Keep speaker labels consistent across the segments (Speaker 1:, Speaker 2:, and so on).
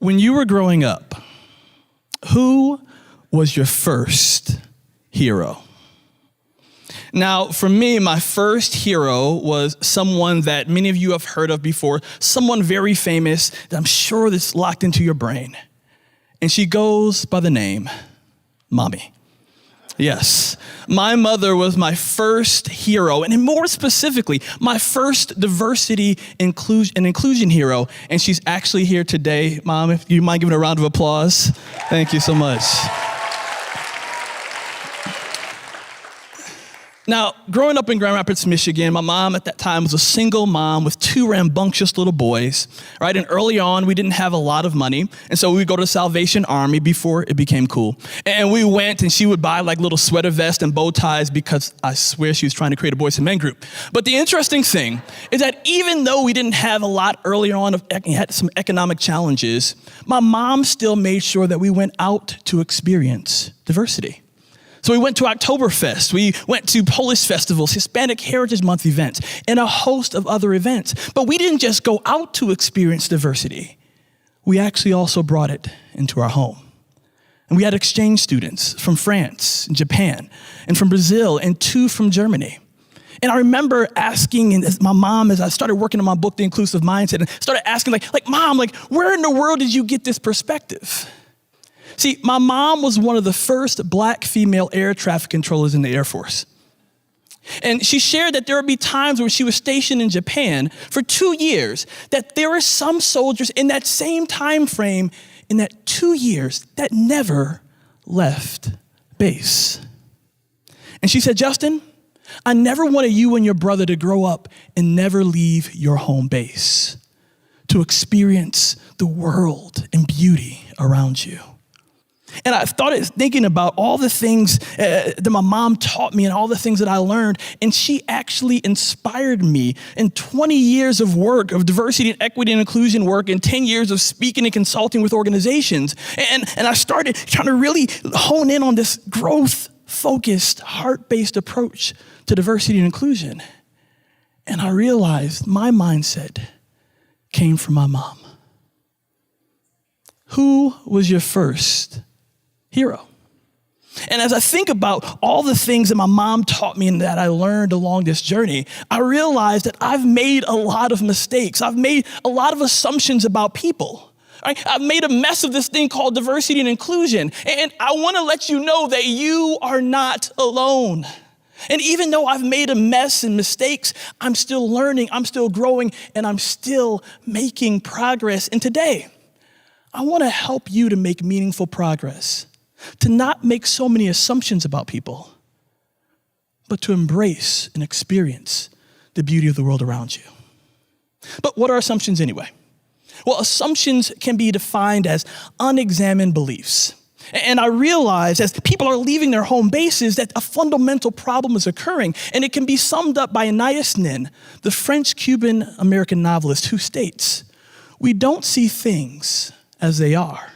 Speaker 1: When you were growing up, who was your first hero? Now, for me, my first hero was someone that many of you have heard of before, someone very famous that I'm sure that's locked into your brain. And she goes by the name Mommy. Yes, my mother was my first hero, and more specifically, my first diversity and inclusion hero. And she's actually here today. Mom, if you mind giving a round of applause. Thank you so much. Now, growing up in Grand Rapids, Michigan, my mom at that time was a single mom with two rambunctious little boys, right? And early on, we didn't have a lot of money. And so we would go to the Salvation Army before it became cool. And we went and she would buy like little sweater vests and bow ties because I swear she was trying to create a boys and men group. But the interesting thing is that even though we didn't have a lot earlier on, had some economic challenges, my mom still made sure that we went out to experience diversity. So we went to Oktoberfest, we went to Polish festivals, Hispanic Heritage Month events, and a host of other events. But we didn't just go out to experience diversity. We actually also brought it into our home. And we had exchange students from France and Japan and from Brazil and 2 from Germany. And I remember asking, and as my mom, as I started working on my book, The Inclusive Mindset, and started asking Mom, where in the world did you get this perspective? See, my mom was one of the first Black female air traffic controllers in the Air Force. And she shared that there would be times when she was stationed in Japan for 2 years, that there were some soldiers in that same time frame, in that 2 years, that never left base. And she said, Justin, I never wanted you and your brother to grow up and never leave your home base, to experience the world and beauty around you. And I started thinking about all the things that my mom taught me and all the things that I learned. And she actually inspired me in 20 years of work of diversity and equity and inclusion work and 10 years of speaking and consulting with organizations. And I started trying to really hone in on this growth-focused, heart-based approach to diversity and inclusion. And I realized my mindset came from my mom. Who was your first hero? And as I think about all the things that my mom taught me and that I learned along this journey, I realized that I've made a lot of mistakes. I've made a lot of assumptions about people. Right? I've made a mess of this thing called diversity and inclusion. And I want to let you know that you are not alone. And even though I've made a mess and mistakes, I'm still learning, I'm still growing, and I'm still making progress. And today, I want to help you to make meaningful progress, to not make so many assumptions about people, but to embrace and experience the beauty of the world around you. But what are assumptions anyway? Well, assumptions can be defined as unexamined beliefs. And I realize as people are leaving their home bases that a fundamental problem is occurring, and it can be summed up by Anais Nin, the French-Cuban-American novelist, who states, "We don't see things as they are.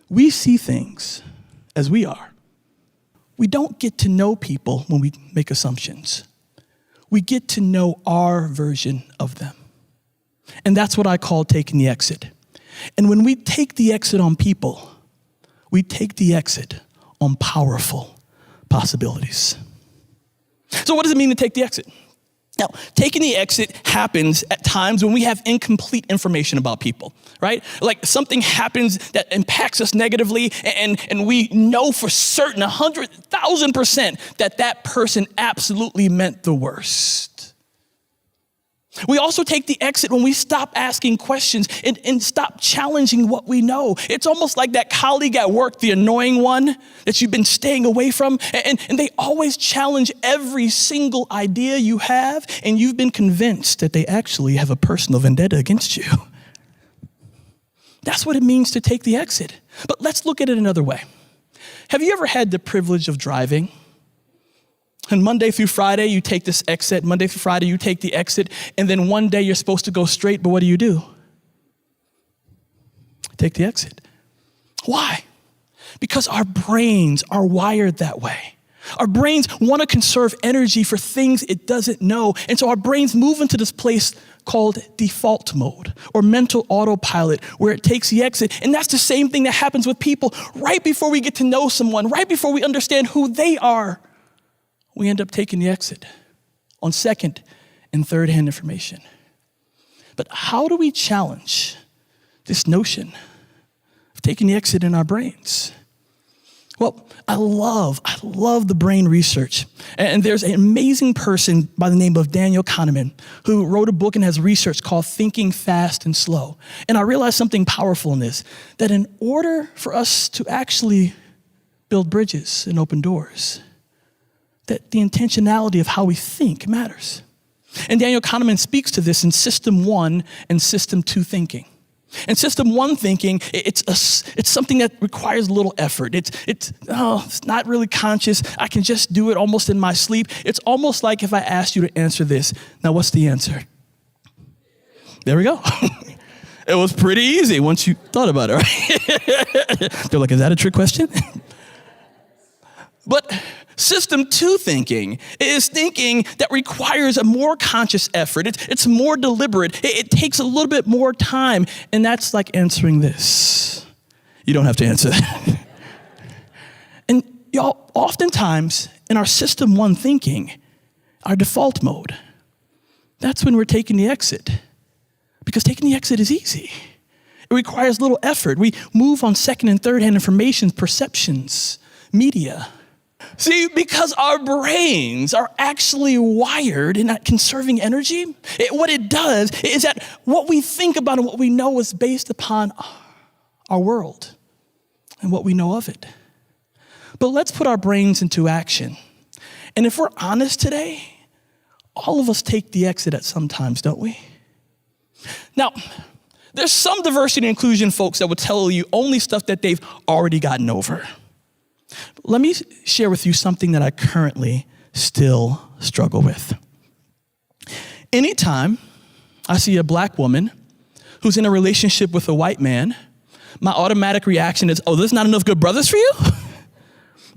Speaker 1: We see things as we are." We don't get to know people when we make assumptions. We get to know our version of them. And that's what I call taking the exit. And when we take the exit on people, we take the exit on powerful possibilities. So what does it mean to take the exit? Now, taking the exit happens at times when we have incomplete information about people, right? Like something happens that impacts us negatively, and we know for certain, 100,000%, that that person absolutely meant the worst. We also take the exit when we stop asking questions and stop challenging what we know. It's almost like that colleague at work, the annoying one that you've been staying away from, and they always challenge every single idea you have, and you've been convinced that they actually have a personal vendetta against you. That's what it means to take the exit. But let's look at it another way. Have you ever had the privilege of driving? And Monday through Friday, you take this exit. Monday through Friday, you take the exit. And then one day you're supposed to go straight, but what do? Take the exit. Why? Because our brains are wired that way. Our brains want to conserve energy for things it doesn't know. And so our brains move into this place called default mode or mental autopilot, where it takes the exit. And that's the same thing that happens with people right before we get to know someone, right before we understand who they are. We end up taking the exit on second and third hand information. But how do we challenge this notion of taking the exit in our brains? Well, I love the brain research. And there's an amazing person by the name of Daniel Kahneman who wrote a book and has research called Thinking Fast and Slow. And I realized something powerful in this, that in order for us to actually build bridges and open doors, that the intentionality of how we think matters. And Daniel Kahneman speaks to this in System 1 and System 2 thinking. In System 1 thinking, it's something that requires a little effort. It's not really conscious. I can just do it almost in my sleep. It's almost like if I asked you to answer this. Now, what's the answer? There we go. It was pretty easy once you thought about it, right? They're like, is that a trick question? But System 2 thinking is thinking that requires a more conscious effort. It's more deliberate. It takes a little bit more time. And that's like answering this. You don't have to answer that. And y'all, oftentimes in our System 1 thinking, our default mode, that's when we're taking the exit. Because taking the exit is easy. It requires little effort. We move on second and third hand information, perceptions, media. See, because our brains are actually wired in that conserving energy, what it does is that what we think about and what we know is based upon our world and what we know of it. But let's put our brains into action. And if we're honest today, all of us take the exit at some times, don't we? Now, there's some diversity and inclusion folks that would tell you only stuff that they've already gotten over. Let me share with you something that I currently still struggle with. Anytime I see a black woman who's in a relationship with a white man, my automatic reaction is, oh, there's not enough good brothers for you?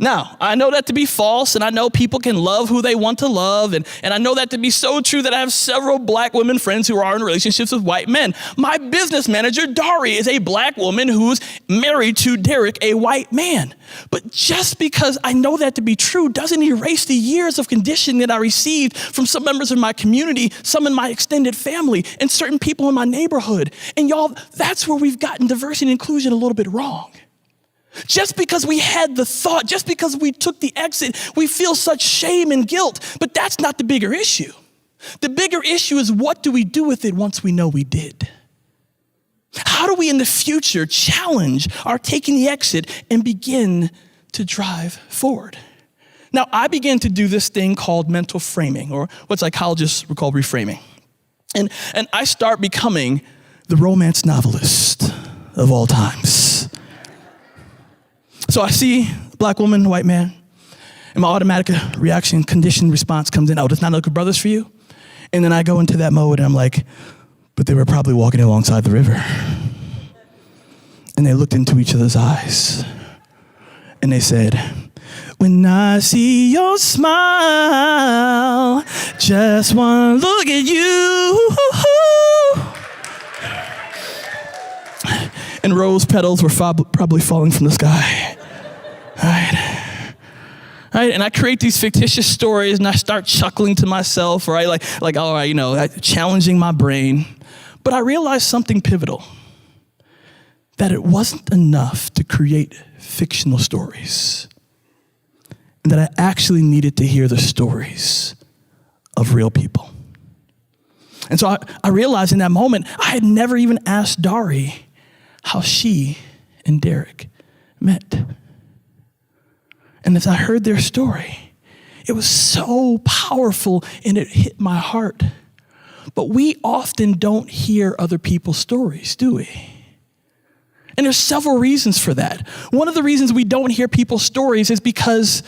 Speaker 1: Now, I know that to be false, and I know people can love who they want to love, and I know that to be so true that I have several black women friends who are in relationships with white men. My business manager, Dari, is a black woman who's married to Derek, a white man. But just because I know that to be true doesn't erase the years of conditioning that I received from some members of my community, some in my extended family, and certain people in my neighborhood. And y'all, that's where we've gotten diversity and inclusion a little bit wrong. Just because we had the thought, just because we took the exit, we feel such shame and guilt. But that's not the bigger issue. The bigger issue is, what do we do with it once we know we did? How do we in the future challenge our taking the exit and begin to drive forward? Now, I began to do this thing called mental framing, or what psychologists would call reframing. And I start becoming the romance novelist of all times. So I see a black woman, white man, and my automatic reaction, conditioned response comes in, oh, there's not enough good brothers for you? And then I go into that mode and I'm like, but they were probably walking alongside the river. And they looked into each other's eyes and they said, when I see your smile, just one look at you. And rose petals were probably falling from the sky. All right, and I create these fictitious stories and I start chuckling to myself, right? Like, all right, challenging my brain. But I realized something pivotal, that it wasn't enough to create fictional stories, and that I actually needed to hear the stories of real people. And so I realized in that moment, I had never even asked Dari how she and Derek met. And as I heard their story, it was so powerful and it hit my heart. But we often don't hear other people's stories, do we? And there's several reasons for that. One of the reasons we don't hear people's stories is because,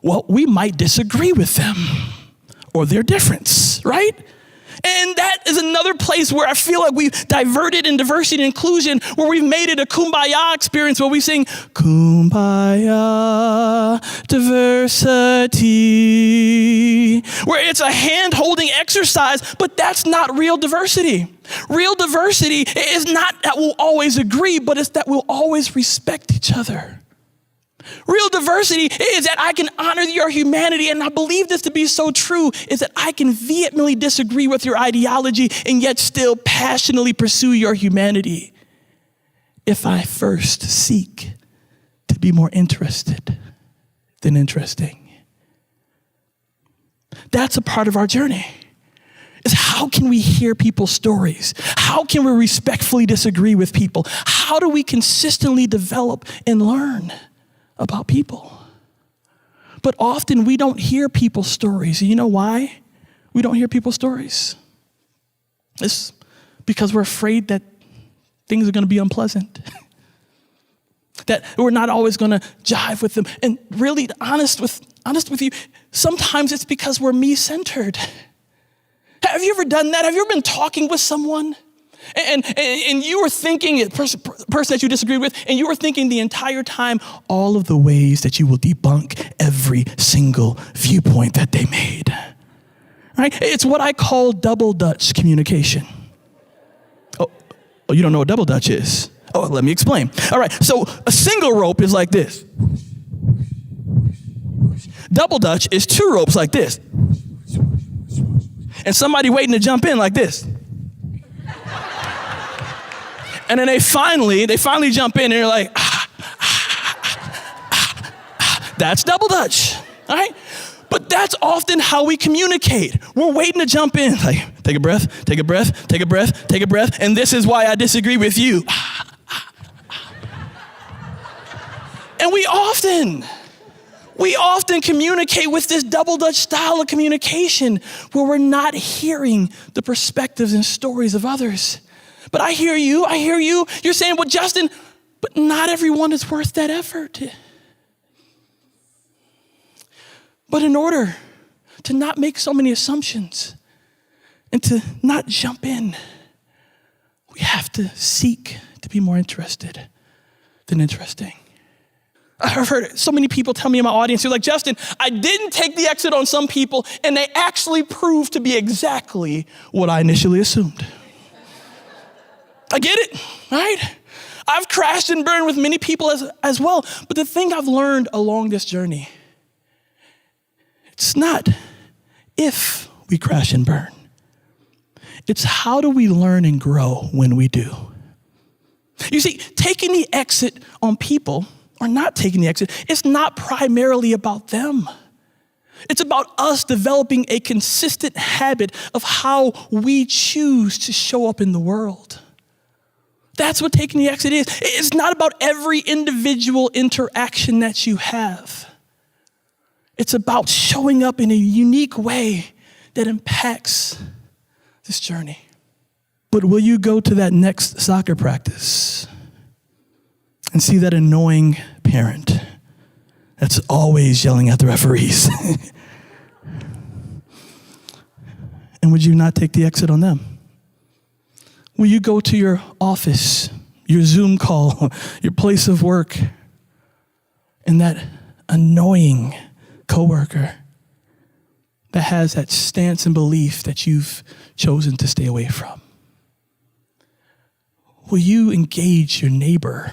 Speaker 1: well, we might disagree with them or their difference, right? And that is another place where I feel like we've diverted in diversity and inclusion, where we've made it a kumbaya experience where we sing, kumbaya, diversity, where it's a hand-holding exercise, but that's not real diversity. Real diversity is not that we'll always agree, but it's that we'll always respect each other. Real diversity is that I can honor your humanity, and I believe this to be so true, is that I can vehemently disagree with your ideology and yet still passionately pursue your humanity if I first seek to be more interested than interesting. That's a part of our journey. Is how can we hear people's stories? How can we respectfully disagree with people? How do we consistently develop and learn about people? But often we don't hear people's stories. And you know why we don't hear people's stories? It's because we're afraid that things are going to be unpleasant. That we're not always going to jive with them. And really, honest with you, sometimes it's because we're me-centered. Have you ever done that? Have you ever been talking with someone and you were thinking, person that you disagreed with, and you were thinking the entire time all of the ways that you will debunk every single viewpoint that they made, right? It's what I call double Dutch communication. Oh, you don't know what double Dutch is? Oh, let me explain. All right, so a single rope is like this. Double Dutch is two ropes like this. And somebody waiting to jump in like this. And then they finally jump in and they're like, that's double Dutch, all right? But that's often how we communicate. We're waiting to jump in, like, take a breath, take a breath, take a breath, take a breath, and this is why I disagree with you. And we often communicate with this double Dutch style of communication where we're not hearing the perspectives and stories of others. But I hear you. You're saying, well, Justin, but not everyone is worth that effort. But in order to not make so many assumptions and to not jump in, we have to seek to be more interested than interesting. I've heard so many people tell me in my audience, they're like, Justin, I didn't take the exit on some people, and they actually proved to be exactly what I initially assumed. I get it, right? I've crashed and burned with many people as well. But the thing I've learned along this journey, it's not if we crash and burn. It's how do we learn and grow when we do. You see, taking the exit on people or not taking the exit, it's not primarily about them. It's about us developing a consistent habit of how we choose to show up in the world. That's what taking the exit is. It's not about every individual interaction that you have. It's about showing up in a unique way that impacts this journey. But will you go to that next soccer practice and see that annoying parent that's always yelling at the referees? And would you not take the exit on them? Will you go to your office, your Zoom call, your place of work, and that annoying coworker that has that stance and belief that you've chosen to stay away from? Will you engage your neighbor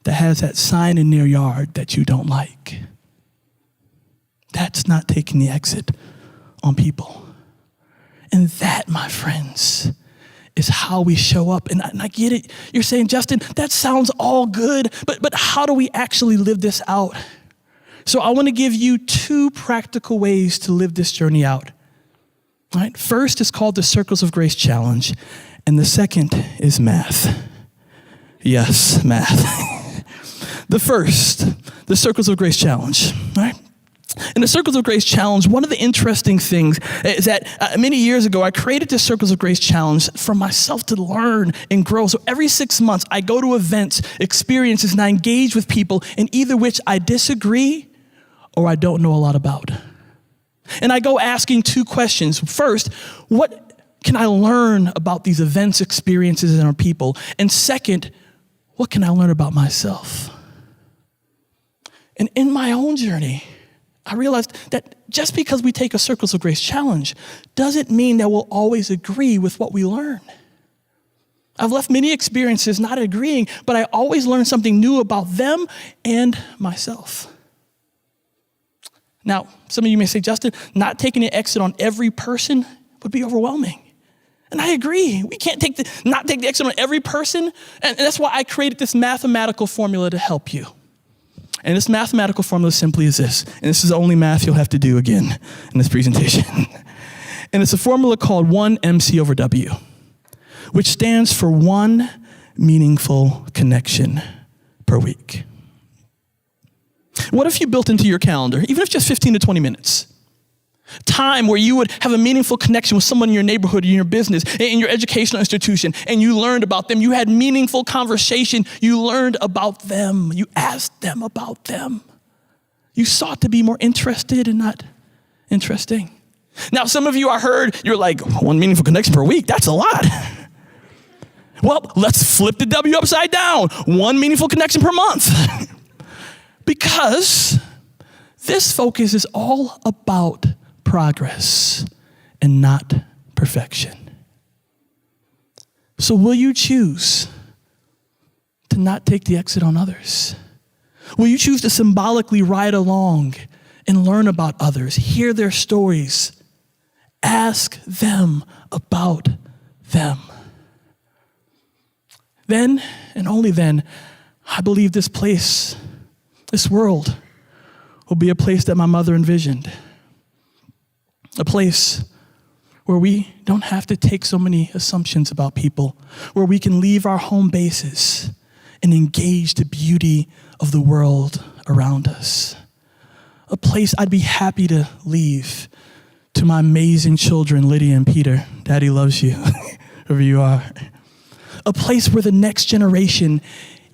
Speaker 1: that has that sign in their yard that you don't like? That's not taking the exit on people. And that, my friends, is how we show up. And I get it. You're saying, Justin, that sounds all good, but how do we actually live this out? So I want to give you two practical ways to live this journey out. All right? First is called the Circles of Grace Challenge, and the second is math. Yes, math. The first, the Circles of Grace Challenge. All right? In the Circles of Grace Challenge, one of the interesting things is that many years ago, I created this Circles of Grace Challenge for myself to learn and grow. So every 6 months, I go to events, experiences, and I engage with people in either which I disagree or I don't know a lot about. And I go asking two questions. First, what can I learn about these events, experiences, and our people? And second, what can I learn about myself? And in my own journey, I realized that just because we take a Circles of Grace challenge doesn't mean that we'll always agree with what we learn. I've left many experiences not agreeing, but I always learn something new about them and myself. Now, some of you may say, Justin, not taking an exit on every person would be overwhelming. And I agree. We can't not take the exit on every person. And that's why I created this mathematical formula to help you. And this mathematical formula simply is this. And this is the only math you'll have to do again in this presentation. And it's a formula called 1 MC/W, which stands for one meaningful connection per week. What if you built into your calendar, even if just 15 to 20 minutes, time where you would have a meaningful connection with someone in your neighborhood, in your business, in your educational institution, and you learned about them. You had meaningful conversation. You learned about them. You asked them about them. You sought to be more interested and not interesting. Now, some of you I heard, you're like, one meaningful connection per week, that's a lot. Well, let's flip the W upside down. One meaningful connection per month. Because this focus is all about progress and not perfection. So will you choose to not take the exit on others? Will you choose to symbolically ride along and learn about others, hear their stories, ask them about them? Then, and only then, I believe this place, this world, will be a place that my mother envisioned. A place where we don't have to take so many assumptions about people, where we can leave our home bases and engage the beauty of the world around us. A place I'd be happy to leave to my amazing children, Lydia and Peter. Daddy loves you, wherever you are. A place where the next generation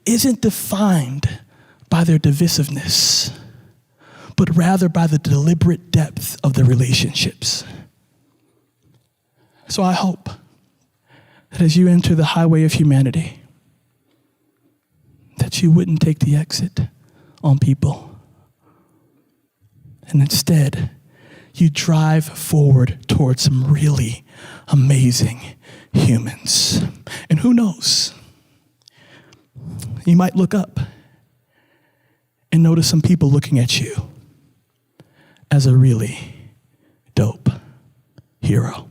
Speaker 1: isn't defined by their divisiveness, but rather by the deliberate depth of their relationships. So I hope that as you enter the highway of humanity, that you wouldn't take the exit on people. And instead, you drive forward towards some really amazing humans. And who knows? You might look up and notice some people looking at you as a really dope hero.